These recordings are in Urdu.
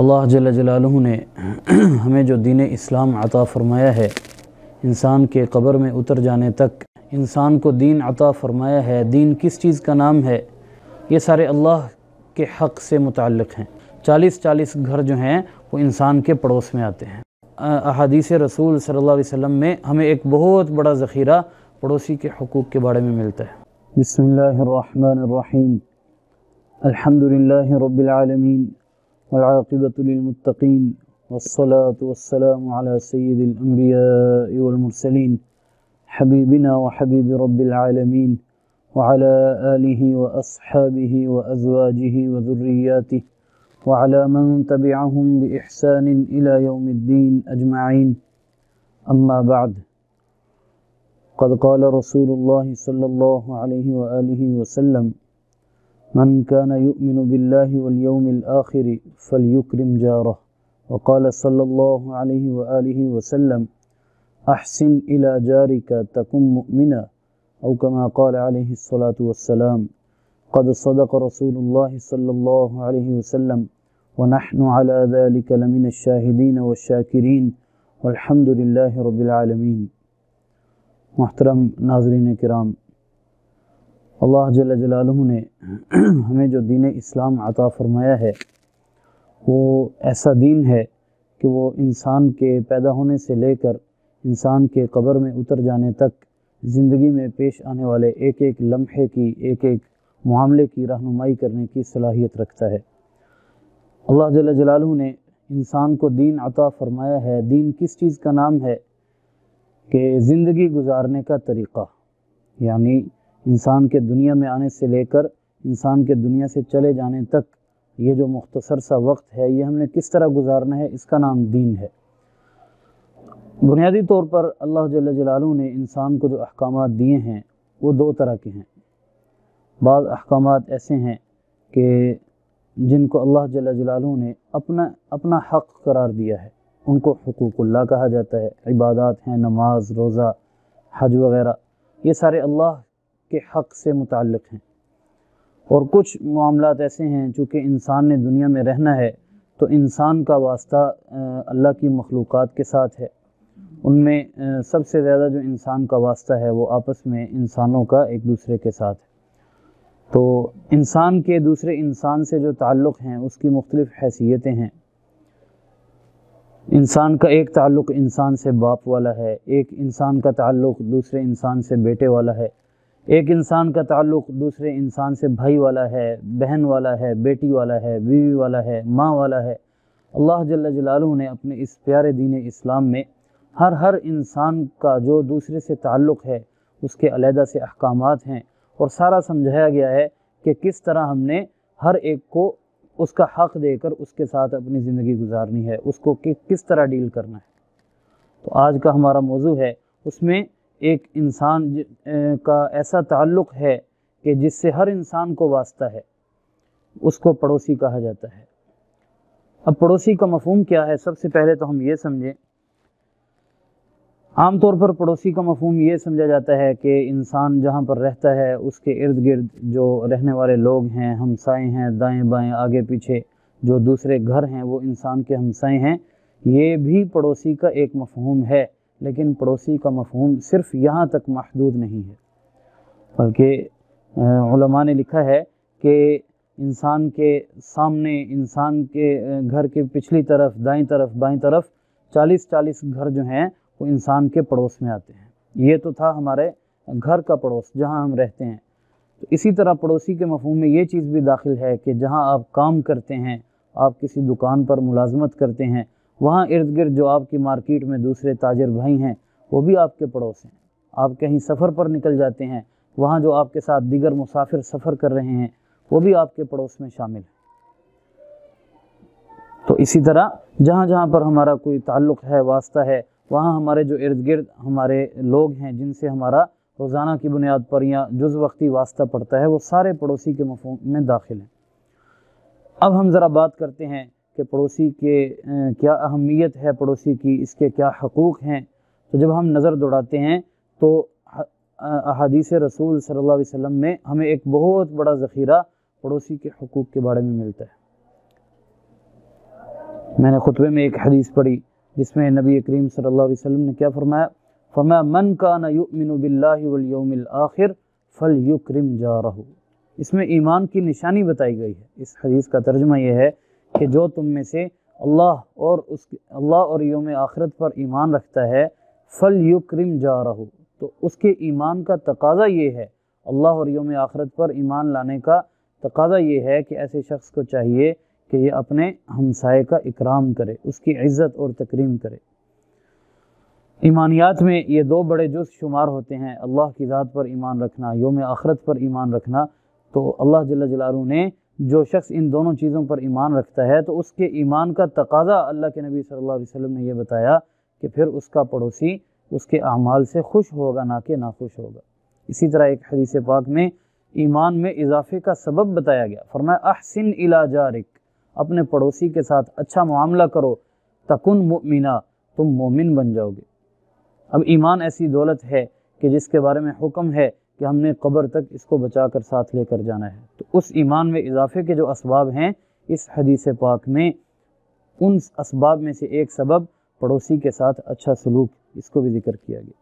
اللہ جل جلالہ نے ہمیں جو دین اسلام عطا فرمایا ہے، انسان کے قبر میں اتر جانے تک انسان کو دین عطا فرمایا ہے۔ دین کس چیز کا نام ہے؟ یہ سارے اللہ کے حق سے متعلق ہیں۔ 40 گھر جو ہیں وہ انسان کے پڑوس میں آتے ہیں۔ احادیث رسول صلی اللہ علیہ وسلم میں ہمیں ایک بہت بڑا ذخیرہ پڑوسی کے حقوق کے بارے میں ملتا ہے۔ بسم اللہ الرحمن الرحیم، الحمد للہ رب العالمین والعاقبۃ للمتقین والصلاة والسلام علی سید الانبیاء والمرسلین حبیبنا وحبیب رب العالمین وعلى آلہ واصحابہ وازواجہ وذریاتہ وعلى من تبعهم بإحسان إلى يوم الدين أجمعين، أما بعد، قد قال رسول الله صلى الله عليه وآله وسلم: من كان يؤمن بالله واليوم الآخر فليكرم جاره، وقال صلى الله عليه وآله وسلم: أحسن إلى جارك تكن مؤمنا، أو كما قال عليه الصلاة والسلام. قد صدق رسول الله صلى الله عليه وسلم، ونحن على ذلك لمن الشاهدين والشاكرين، والحمد لله رب العالمين. محترم ناظرین کرام، اللہ جل جلالہ نے ہمیں جو دین اسلام عطا فرمایا ہے وہ ایسا دین ہے کہ وہ انسان کے پیدا ہونے سے لے کر انسان کے قبر میں اتر جانے تک زندگی میں پیش آنے والے ایک ایک لمحے کی، ایک ایک معاملے کی رہنمائی کرنے کی صلاحیت رکھتا ہے۔ اللہ جل جلالہ نے انسان کو دین عطا فرمایا ہے۔ دین کس چیز کا نام ہے؟ کہ زندگی گزارنے کا طریقہ، یعنی انسان کے دنیا میں آنے سے لے کر انسان کے دنیا سے چلے جانے تک یہ جو مختصر سا وقت ہے، یہ ہم نے کس طرح گزارنا ہے، اس کا نام دین ہے۔ بنیادی طور پر اللہ جل جلالہ نے انسان کو جو احکامات دیے ہیں وہ دو طرح کے ہیں۔ بعض احکامات ایسے ہیں کہ جن کو اللہ جل جلالہ نے اپنا حق قرار دیا ہے، ان کو حقوق اللہ کہا جاتا ہے۔ عبادات ہیں، نماز، روزہ، حج وغیرہ، یہ سارے اللہ کے حق سے متعلق ہیں۔ اور کچھ معاملات ایسے ہیں چونکہ انسان نے دنیا میں رہنا ہے تو انسان کا واسطہ اللہ کی مخلوقات کے ساتھ ہے۔ ان میں سب سے زیادہ جو انسان کا واسطہ ہے وہ آپس میں انسانوں کا ایک دوسرے کے ساتھ ہے۔ تو انسان کے دوسرے انسان سے جو تعلق ہیں اس کی مختلف حیثیتیں ہیں۔ انسان کا ایک تعلق انسان سے باپ والا ہے، ایک انسان کا تعلق دوسرے انسان سے بیٹے والا ہے، ایک انسان کا تعلق دوسرے انسان سے بھائی والا ہے، بہن والا ہے، بیٹی والا ہے، بیوی والا ہے، ماں والا ہے۔ اللہ جل جلالہ نے اپنے اس پیارے دین اسلام میں ہر انسان کا جو دوسرے سے تعلق ہے اس کے علیحدہ سے احکامات ہیں، اور سارا سمجھایا گیا ہے کہ کس طرح ہم نے ہر ایک کو اس کا حق دے کر اس کے ساتھ اپنی زندگی گزارنی ہے، اس کو کس طرح ڈیل کرنا ہے۔ تو آج کا ہمارا موضوع ہے، اس میں ایک انسان کا ایسا تعلق ہے کہ جس سے ہر انسان کو واسطہ ہے، اس کو پڑوسی کہا جاتا ہے۔ اب پڑوسی کا مفہوم کیا ہے؟ سب سے پہلے تو ہم یہ سمجھیں، عام طور پر پڑوسی کا مفہوم یہ سمجھا جاتا ہے کہ انسان جہاں پر رہتا ہے اس کے ارد گرد جو رہنے والے لوگ ہیں، ہمسائے ہیں، دائیں بائیں آگے پیچھے جو دوسرے گھر ہیں وہ انسان کے ہمسائے ہیں۔ یہ بھی پڑوسی کا ایک مفہوم ہے، لیکن پڑوسی کا مفہوم صرف یہاں تک محدود نہیں ہے، بلکہ علماء نے لکھا ہے کہ انسان کے سامنے، انسان کے گھر کے پچھلی طرف، دائیں طرف، بائیں طرف 40 گھر جو ہیں وہ انسان کے پڑوس میں آتے ہیں۔ یہ تو تھا ہمارے گھر کا پڑوس جہاں ہم رہتے ہیں۔ تو اسی طرح پڑوسی کے مفہوم میں یہ چیز بھی داخل ہے کہ جہاں آپ کام کرتے ہیں، آپ کسی دکان پر ملازمت کرتے ہیں، وہاں ارد گرد جو آپ کی مارکیٹ میں دوسرے تاجر بھائی ہیں وہ بھی آپ کے پڑوس ہیں۔ آپ کہیں سفر پر نکل جاتے ہیں، وہاں جو آپ کے ساتھ دیگر مسافر سفر کر رہے ہیں وہ بھی آپ کے پڑوس میں شامل ہیں۔ تو اسی طرح جہاں جہاں پر ہمارا کوئی تعلق ہے، واسطہ ہے، وہاں ہمارے جو ارد گرد ہمارے لوگ ہیں جن سے ہمارا روزانہ کی بنیاد پر یا جز وقتی واسطہ پڑتا ہے، وہ سارے پڑوسی کے مفہوم میں داخل ہیں۔ اب ہم ذرا بات کرتے ہیں کہ پڑوسی کے کیا اہمیت ہے، پڑوسی کی اس کے کیا حقوق ہیں۔ تو جب ہم نظر دوڑاتے ہیں تو احادیث رسول صلی اللہ علیہ وسلم میں ہمیں ایک بہت بڑا ذخیرہ پڑوسی کے حقوق کے بارے میں ملتا ہے۔ میں نے خطبے میں ایک حدیث پڑھی جس میں نبی کریم صلی اللہ علیہ وسلم نے کیا فرمایا من کان یؤمن باللہ والیوم الآخر فلیکرم جارہ۔ اس میں ایمان کی نشانی بتائی گئی ہے۔ اس حدیث کا ترجمہ یہ ہے کہ جو تم میں سے اللہ اور یوم آخرت پر ایمان رکھتا ہے فلیکرم جارہ، تو اس کے ایمان کا تقاضا یہ ہے، اللہ اور یوم آخرت پر ایمان لانے کا تقاضا یہ ہے کہ ایسے شخص کو چاہیے کہ یہ اپنے ہمسائے کا اکرام کرے، اس کی عزت اور تکریم کرے۔ ایمانیات میں یہ دو بڑے جز شمار ہوتے ہیں، اللہ کی ذات پر ایمان رکھنا، یوم آخرت پر ایمان رکھنا۔ تو اللہ جل جلالہ نے جو شخص ان دونوں چیزوں پر ایمان رکھتا ہے تو اس کے ایمان کا تقاضا اللہ کے نبی صلی اللہ علیہ وسلم نے یہ بتایا کہ پھر اس کا پڑوسی اس کے اعمال سے خوش ہوگا نہ کہ ناخوش ہوگا۔ اسی طرح ایک حدیث پاک میں ایمان میں اضافے کا سبب بتایا گیا، فرمایا احسن الی جارک، اپنے پڑوسی کے ساتھ اچھا معاملہ کرو، تکن مؤمنہ، تم مومن بن جاؤ گے۔ اب ایمان ایسی دولت ہے کہ جس کے بارے میں حکم ہے کہ ہم نے قبر تک اس کو بچا کر ساتھ لے کر جانا ہے۔ تو اس ایمان میں اضافے کے جو اسباب ہیں اس حدیث پاک میں ان اسباب میں سے ایک سبب پڑوسی کے ساتھ اچھا سلوک، اس کو بھی ذکر کیا گیا۔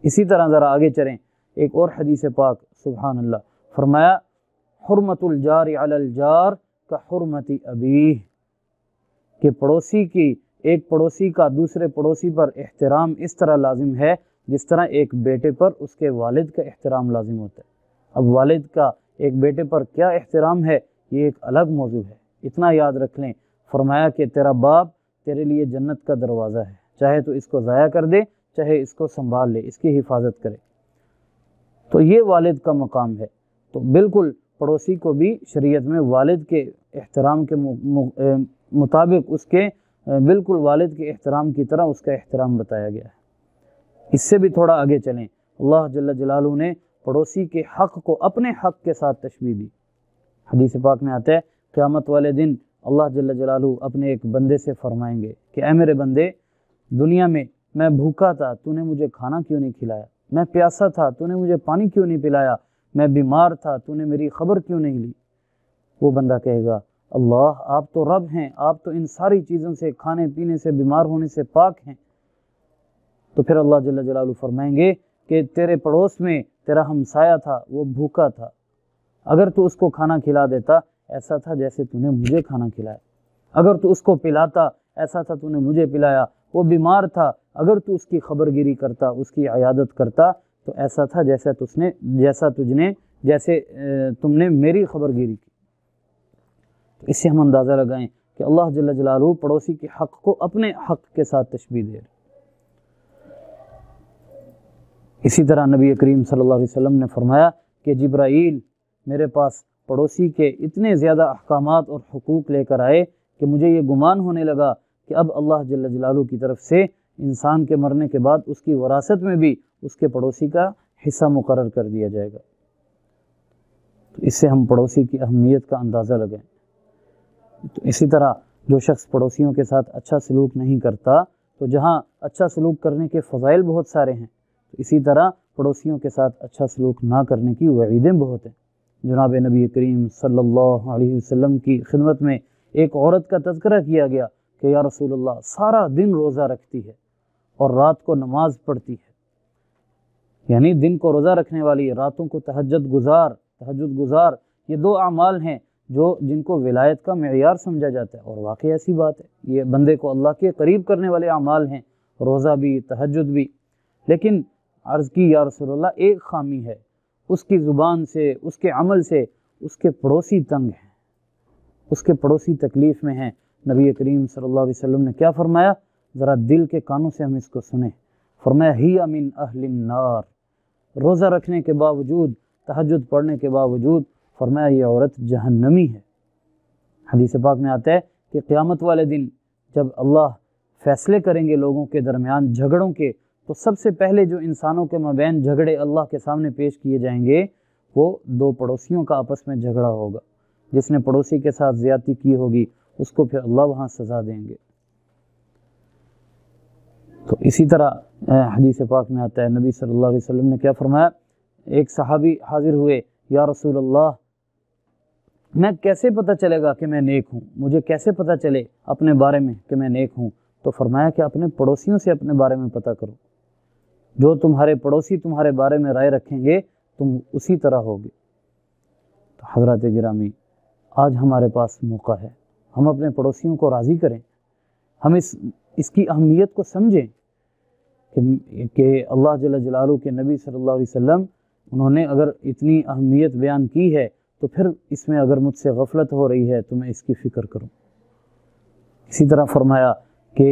اسی طرح ذرا آگے چلیں، ایک اور حدیث پاک سبحان اللہ، فرمایا حرمت الجار علی الجار کا حرمت ابیہ، کہ ایک پڑوسی کا دوسرے پڑوسی پر احترام اس طرح لازم ہے جس طرح ایک بیٹے پر اس کے والد کا احترام لازم ہوتا ہے۔ اب والد کا ایک بیٹے پر کیا احترام ہے یہ ایک الگ موضوع ہے، اتنا یاد رکھ لیں، فرمایا کہ تیرا باپ تیرے لیے جنت کا دروازہ ہے، چاہے تو اس کو ضائع کر دے چاہے اس کو سنبھال لے، اس کی حفاظت کرے، تو یہ والد کا مقام ہے۔ تو بالکل پڑوسی کو بھی شریعت میں والد کے احترام کے مطابق اس کے بالکل والد کے احترام کی طرح اس کا احترام بتایا گیا ہے۔ اس سے بھی تھوڑا آگے چلیں، اللہ جل جلالہ نے پڑوسی کے حق کو اپنے حق کے ساتھ تشبیہ دی۔ حدیث پاک میں آتا ہے قیامت والے دن اللہ جل جلالہ اپنے ایک بندے سے فرمائیں گے کہ اے میرے بندے، دنیا میں بھوکا تھا تو نے مجھے کھانا کیوں نہیں کھلایا، میں پیاسا تھا تو نے مجھے پانی کیوں نہیں پلایا، میں بیمار تھا تو نے میری خبر کیوں نہیں لی۔ وہ بندہ کہے گا اللہ آپ تو رب ہیں، آپ تو ان ساری چیزوں سے، کھانے پینے سے، بیمار ہونے سے پاک ہیں۔ تو پھر اللہ جل جلالہ فرمائیں گے کہ تیرے پڑوس میں تیرا ہمسایہ تھا، وہ بھوکا تھا، اگر تو اس کو کھانا کھلا دیتا ایسا تھا جیسے تو نے مجھے کھانا کھلایا، اگر تو اس کو پلاتا ایسا تھا تو نے مجھے پلایا، وہ بیمار تھا اگر تو اس کی خبر گیری کرتا، اس کی عیادت کرتا تو ایسا تھا جیسے تم نے میری خبر گیری کی۔ تو اس سے ہم اندازہ لگائیں کہ اللہ جل جلالہ پڑوسی کے حق کو اپنے حق کے ساتھ تشبیہ دے رہے۔ اسی طرح نبی کریم صلی اللہ علیہ وسلم نے فرمایا کہ جبرائیل میرے پاس پڑوسی کے اتنے زیادہ احکامات اور حقوق لے کر آئے کہ مجھے یہ گمان ہونے لگا کہ اب اللہ جل جلالہ کی طرف سے انسان کے مرنے کے بعد اس کی وراثت میں بھی اس کے پڑوسی کا حصہ مقرر کر دیا جائے گا۔ تو اس سے ہم پڑوسی کی اہمیت کا اندازہ لگائیں۔ تو اسی طرح جو شخص پڑوسیوں کے ساتھ اچھا سلوک نہیں کرتا تو جہاں اچھا سلوک کرنے کے فضائل بہت سارے ہیں، تو اسی طرح پڑوسیوں کے ساتھ اچھا سلوک نہ کرنے کی وعیدیں بہت ہیں۔ جناب نبی کریم صلی اللہ علیہ وسلم کی خدمت میں ایک عورت کا تذکرہ کیا گیا کہ یا رسول اللہ سارا دن روزہ رکھتی ہے اور رات کو نماز پڑھتی ہے، یعنی دن کو روزہ رکھنے والی، راتوں کو تہجد گزار، یہ دو اعمال ہیں جن کو ولایت کا معیار سمجھا جاتا ہے، اور واقعی ایسی بات ہے، یہ بندے کو اللہ کے قریب کرنے والے اعمال ہیں، روزہ بھی، تہجد بھی۔ لیکن عرض کی یا رسول اللہ ایک خامی ہے، اس کی زبان سے، اس کے عمل سے اس کے پڑوسی تنگ ہیں، اس کے پڑوسی تکلیف میں ہیں۔ نبی کریم صلی اللہ علیہ وسلم نے کیا فرمایا؟ ذرا دل کے کانوں سے ہم اس کو سنیں۔ فرمایا ہی من اہل النار، روزہ رکھنے کے باوجود، تہجد پڑھنے کے باوجود، فرمایا یہ عورت جہنمی ہے۔ حدیث پاک میں آتا ہے کہ قیامت والے دن جب اللہ فیصلے کریں گے لوگوں کے درمیان جھگڑوں کے، تو سب سے پہلے جو انسانوں کے مابین جھگڑے اللہ کے سامنے پیش کیے جائیں گے وہ دو پڑوسیوں کا آپس میں جھگڑا ہوگا۔ جس نے پڑوسی کے ساتھ زیادتی کی ہوگی اس کو پھر اللہ وہاں سزا دیں گے۔ تو اسی طرح حدیث پاک میں آتا ہے نبی صلی اللہ علیہ وسلم نے کیا فرمایا؟ ایک صحابی حاضر ہوئے، یا رسول اللہ میں کیسے پتہ چلے گا کہ میں نیک ہوں؟ مجھے کیسے پتہ چلے اپنے بارے میں کہ میں نیک ہوں؟ تو فرمایا کہ اپنے پڑوسیوں سے اپنے بارے میں پتہ کرو، جو تمہارے پڑوسی تمہارے بارے میں رائے رکھیں گے تم اسی طرح ہوگے۔ تو حضرات گرامی، آج ہمارے پاس موقع ہے، ہم اپنے پڑوسیوں کو راضی کریں، ہم اس کی اہمیت کو سمجھیں کہ اللہ جل جلالہ کے نبی صلی اللہ علیہ وسلم انہوں نے اگر اتنی اہمیت بیان کی ہے تو پھر اس میں اگر مجھ سے غفلت ہو رہی ہے تو میں اس کی فکر کروں۔ اسی طرح فرمایا کہ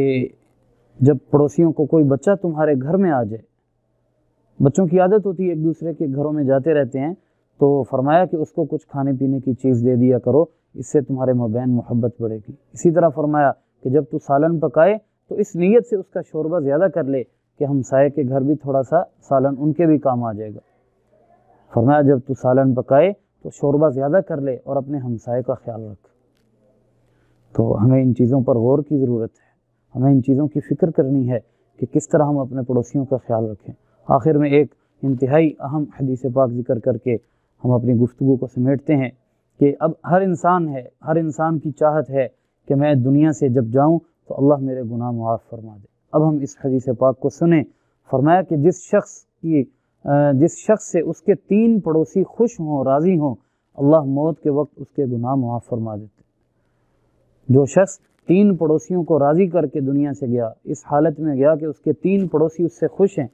جب پڑوسیوں کو کوئی بچہ تمہارے گھر میں آ جائے، بچوں کی عادت ہوتی ہے ایک دوسرے کے گھروں میں جاتے رہتے ہیں، تو فرمایا کہ اس کو کچھ کھانے پینے کی چیز دے دیا کرو، اس سے تمہارے مابین محبت بڑھے گی۔ اسی طرح فرمایا کہ جب تو سالن پکائے تو اس نیت سے اس کا شوربہ زیادہ کر لے کہ ہمسائے کے گھر بھی تھوڑا سا سالن ان کے بھی کام آ جائے گا۔ فرمایا جب تو سالن پکائے تو شوربہ زیادہ کر لے اور اپنے ہمسائے کا خیال رکھ۔ تو ہمیں ان چیزوں پر غور کی ضرورت ہے، ہمیں ان چیزوں کی فکر کرنی ہے کہ کس طرح ہم اپنے پڑوسیوں کا خیال رکھیں۔ آخر میں ایک انتہائی اہم حدیث پاک ذکر کر کے ہم اپنی گفتگو کو سمیٹتے ہیں کہ اب ہر انسان کی چاہت ہے کہ میں دنیا سے جب جاؤں تو اللہ میرے گناہ معاف فرما دے۔ اب ہم اس حدیث پاک کو سنیں۔ فرمایا کہ جس شخص سے اس کے 3 پڑوسی خوش ہوں، راضی ہوں، اللہ موت کے وقت اس کے گناہ معاف فرما دیتے۔ جو شخص 3 پڑوسیوں کو راضی کر کے دنیا سے گیا، اس حالت میں گیا کہ اس کے 3 پڑوسی اس سے خوش ہیں،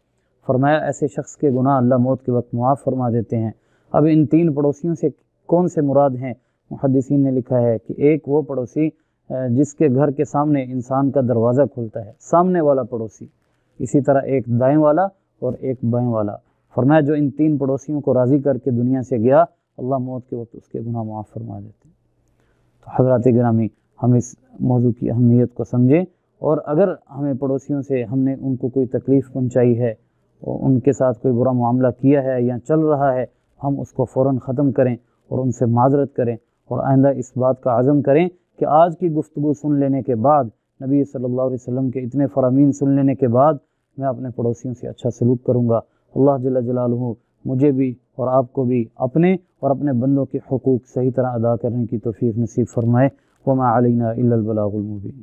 فرمایا ایسے شخص کے گناہ اللہ موت کے وقت معاف فرما دیتے ہیں۔ اب ان 3 پڑوسیوں سے کون سے مراد ہیں؟ محدثین نے لکھا ہے کہ ایک وہ پڑوسی جس کے گھر کے سامنے انسان کا دروازہ کھلتا ہے، سامنے والا پڑوسی، اسی طرح ایک دائیں والا اور ایک بائیں والا۔ فرمایا جو ان 3 پڑوسیوں کو راضی کر کے دنیا سے گیا، اللہ موت کے وقت اس کے گناہ معاف فرما دیتے ہیں۔ تو حضرات گرامی، ہم اس موضوع کی اہمیت کو سمجھیں، اور اگر ہمیں پڑوسیوں سے ہم نے ان کو کوئی تکلیف پہنچائی ہے اور ان کے ساتھ کوئی برا معاملہ کیا ہے یا چل رہا ہے، ہم اس کو فوراً ختم کریں اور ان سے معذرت کریں، اور آئندہ اس بات کا عزم کریں کہ آج کی گفتگو سن لینے کے بعد، نبی صلی اللہ علیہ وسلم کے اتنے فرامین سن لینے کے بعد، میں اپنے پڑوسیوں سے اچھا سلوک کروں گا۔ اللہ جل جلالہ مجھے بھی اور آپ کو بھی اپنے اور اپنے بندوں کے حقوق صحیح طرح ادا کرنے کی توفیق نصیب فرمائے۔ وما علینا الا البلاغ المبین۔